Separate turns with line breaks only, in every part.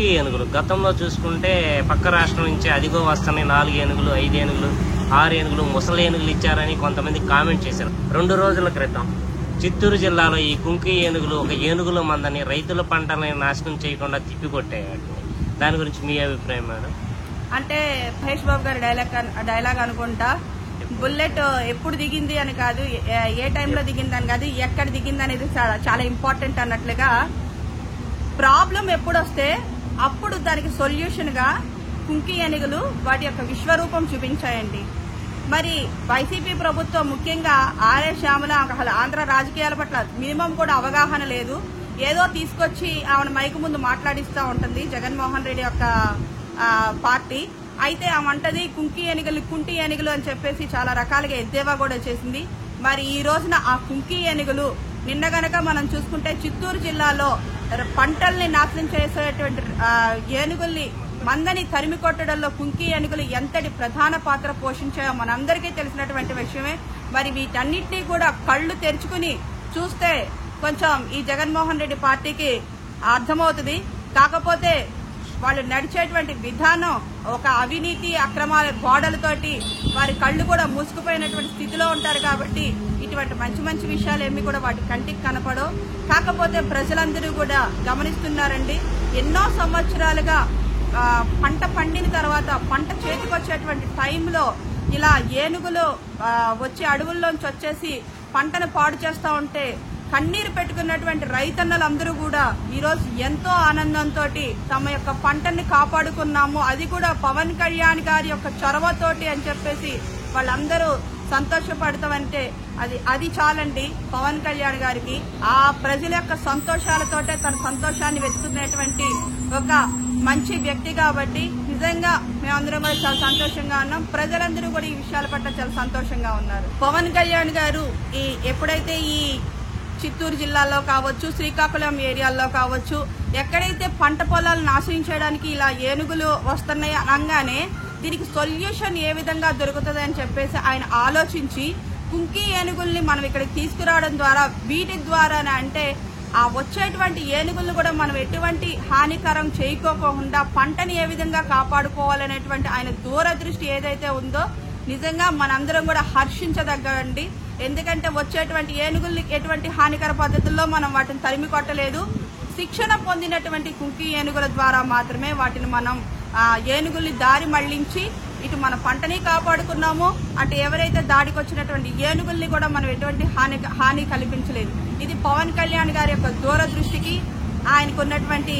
కుంకి ఏనుగులు గతంలో చూసుకుంటే పక్క రాష్ట్రం నుంచి అదిగో వస్తున్నాయి 4 ఏనుగులు 5 ఏనుగులు 6 ఏనుగులు ముసలి ఏనుగులు ఇచ్చారని కొంతమంది కామెంట్ చేశారు. 2 రోజుల క్రితం చిత్తూరు జిల్లాలో ఈ కుంకి ఏనుగులు ఒక ఏనుగుల మందని రైతుల పంటలని నాశనం చేయకుండా తిప్పికొట్టాయి. దాని గురించి మీ అభిప్రాయం మేడం?
అంటే మహేష్ బాబు గారి డైలాగ్ అనుకుంటా, బుల్లెట్ ఎప్పుడు దిగింది అని కాదు, ఏ టైంలో దిగింది అని కాదు, ఎక్కడ దిగింది అనేది చాలా ఇంపార్టెంట్ అన్నట్లుగా ప్రాబ్లం ఎప్పుడు వస్తే అప్పుడు దానికి సొల్యూషన్ గా కుంకి ఏనుగులు వాటి యొక్క విశ్వరూపం చూపించాయండి. మరి వైసీపీ ప్రభుత్వం ముఖ్యంగా ఆర్ఏ శ్యామల అసలు ఆంధ్ర రాజకీయాల పట్ల మినిమం కూడా అవగాహన లేదు. ఏదో తీసుకొచ్చి ఆమె మైకు ముందు మాట్లాడిస్తూ ఉంటుంది జగన్మోహన్ రెడ్డి యొక్క పార్టీ. అయితే ఆమె అంటది కుంకి ఏనుగులు కుంటి ఏనుగులు అని చెప్పేసి చాలా రకాలుగా ఎద్దేవా కూడా చేసింది. మరి ఈ రోజున ఆ కుంకి ఏనుగులు నిన్న గనక మనం చూసుకుంటే చిత్తూరు జిల్లాలో పంటల్ని నాశనం చేసేటువంటి ఏనుగుల్ని మందని తరిమి కొట్టడంలో కుంకి ఏనుగులు ఎంతటి ప్రధాన పాత్ర పోషించాయో మనందరికీ తెలిసినటువంటి విషయమే. మరి వీటన్నిటినీ కూడా కళ్లు తెరుచుకుని చూస్తే కొంచెం ఈ జగన్మోహన్ రెడ్డి పార్టీకి అర్థమవుతుంది. కాకపోతే వాళ్ళు నడిచేటువంటి విధానం ఒక అవినీతి అక్రమాల గోడలతోటి వారి కళ్ళు కూడా మూసుకుపోయినటువంటి స్థితిలో ఉంటారు. కాబట్టి ఇటువంటి మంచి మంచి విషయాలు ఏమి కూడా వాటి కంటికి కనపడవు. కాకపోతే ప్రజలందరూ కూడా గమనిస్తున్నారండి. ఎన్నో సంవత్సరాలుగా పంట పండిన తర్వాత పంట చేతికొచ్చేటువంటి టైంలో ఇలా ఏనుగులు వచ్చి అడవుల్లోంచి వచ్చేసి పంటను పాడు చేస్తూ ఉంటే కన్నీరు పెట్టుకున్నటువంటి రైతన్నలందరూ కూడా ఈరోజు ఎంతో ఆనందంతో తమ యొక్క పంటని కాపాడుకున్నాము, అది కూడా పవన్ కళ్యాణ్ గారి యొక్క చొరవతోటి అని చెప్పేసి వాళ్ళందరూ సంతోషపడతామంటే అది చాలండి పవన్ కళ్యాణ్ గారికి. ఆ ప్రజల యొక్క సంతోషాలతోటే తన సంతోషాన్ని వెతుకునేటువంటి ఒక మంచి వ్యక్తి కాబట్టి నిజంగా మేమందరం కూడా చాలా సంతోషంగా ఉన్నాం. ప్రజలందరూ కూడా ఈ విషయాల పట్ల చాలా సంతోషంగా ఉన్నారు. పవన్ కళ్యాణ్ గారు ఎప్పుడైతే ఈ చిత్తూరు జిల్లాలో కావచ్చు, శ్రీకాకుళం ఏరియాల్లో కావచ్చు, ఎక్కడైతే పంట పొలాలు నాశనం చేయడానికి ఇలా ఏనుగులు వస్తున్నాయి అనగానే దీనికి సొల్యూషన్ ఏ విధంగా దొరుకుతుంది అని చెప్పేసి ఆయన ఆలోచించి కుంకి ఏనుగుల్ని మనం ఇక్కడికి తీసుకురావడం ద్వారా వీటి ద్వారానే అంటే ఆ వచ్చేటువంటి ఏనుగులను కూడా మనం ఎటువంటి హానికరం చేయకోకుండా పంటని ఏ విధంగా కాపాడుకోవాలనేటువంటి ఆయన దూరదృష్టి ఏదైతే ఉందో నిజంగా మనందరం కూడా హర్షించదగ్గండి. ఎందుకంటే వచ్చేటువంటి ఏనుగుల్ని ఎటువంటి హానికర పద్ధతుల్లో మనం వాటిని తరిమి కొట్టలేదు. శిక్షణ పొందినటువంటి కుంకి ఏనుగుల ద్వారా మాత్రమే వాటిని మనం ఏనుగుల్ని దారి మళ్లించి ఇటు మన పంటని కాపాడుకున్నాము, అటు ఎవరైతే దాడికి వచ్చినటువంటి ఏనుగుల్ని కూడా మనం ఎటువంటి హాని కల్పించలేదు. ఇది పవన్ కళ్యాణ్ గారి యొక్క దూరదృష్టికి ఆయనకున్నటువంటి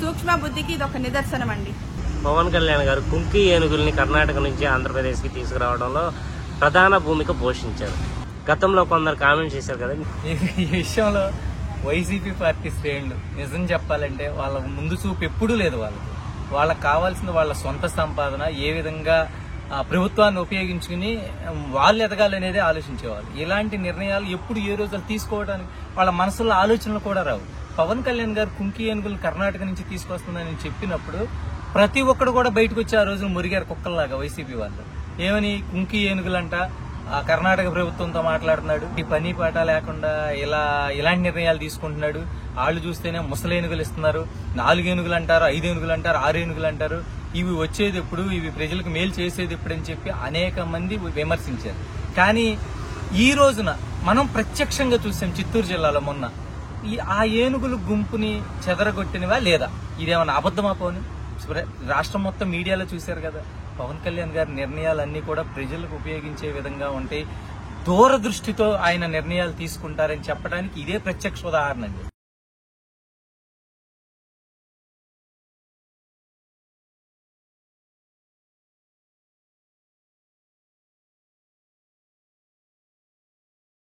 సూక్ష్మ బుద్ధికి ఇది ఒక నిదర్శనం అండి.
పవన్ కళ్యాణ్ గారు కుంకి ఏనుగుల్ని కర్ణాటక నుంచి ఆంధ్రప్రదేశ్ కి తీసుకురావడంలో ప్రధాన భూమిక పోషించారు. గతంలో కొందరు కామెంట్ చేశారు కదా.
ఈ విషయంలో వైసీపీ పార్టీ శ్రేణులు నిజం చెప్పాలంటే వాళ్ళ ముందు చూపు ఎప్పుడూ లేదు. వాళ్ళకి కావాల్సిన వాళ్ళ సొంత సంపాదన ఏ విధంగా ప్రభుత్వాన్ని ఉపయోగించుకుని వాళ్ళు ఎదగాలనేది ఆలోచించేవాళ్ళు. ఇలాంటి నిర్ణయాలు ఎప్పుడు ఏ రోజులు తీసుకోవడానికి వాళ్ళ మనసులో ఆలోచనలు కూడా రావు. పవన్ కళ్యాణ్ గారు కుంకి ఏనుగులు కర్ణాటక నుంచి తీసుకొస్తుందని చెప్పినప్పుడు ప్రతి ఒక్కడు కూడా బయటకు వచ్చి ఆ రోజున మురిగారు కుక్కల్లాగా వైసీపీ వాళ్ళు. ఏమని కుంకి ఏనుగులంట కర్ణాటక ప్రభుత్వంతో మాట్లాడుతున్నాడు, ఈ పని పాట లేకుండా ఇలాంటి నిర్ణయాలు తీసుకుంటున్నాడు, వాళ్ళు చూస్తేనే ముసలి ఏనుగులు ఇస్తున్నారు, 4 ఏనుగులు అంటారు, 5 ఏనుగులు అంటారు, 6 ఏనుగులు అంటారు, ఇవి వచ్చేది ఎప్పుడు, ఇవి ప్రజలకు మేలు చేసేది ఎప్పుడు అని చెప్పి అనేక మంది విమర్శించారు. కానీ ఈ రోజున మనం ప్రత్యక్షంగా చూసాం చిత్తూరు జిల్లాలో మొన్న ఆ ఏనుగులు గుంపుని చెదరగొట్టినవా లేదా? ఇదేమన్నా అబద్ధమా? పోని రాష్ట్రం మొత్తం మీడియాలో చూశారు కదా. పవన్ కళ్యాణ్ గారి నిర్ణయాలన్నీ కూడా ప్రజలకు ఉపయోగించే విధంగా ఉంటాయి, దూరదృష్టితో ఆయన నిర్ణయాలు తీసుకుంటారని చెప్పడానికి ఇదే ప్రత్యక్ష ఉదాహరణ అండి.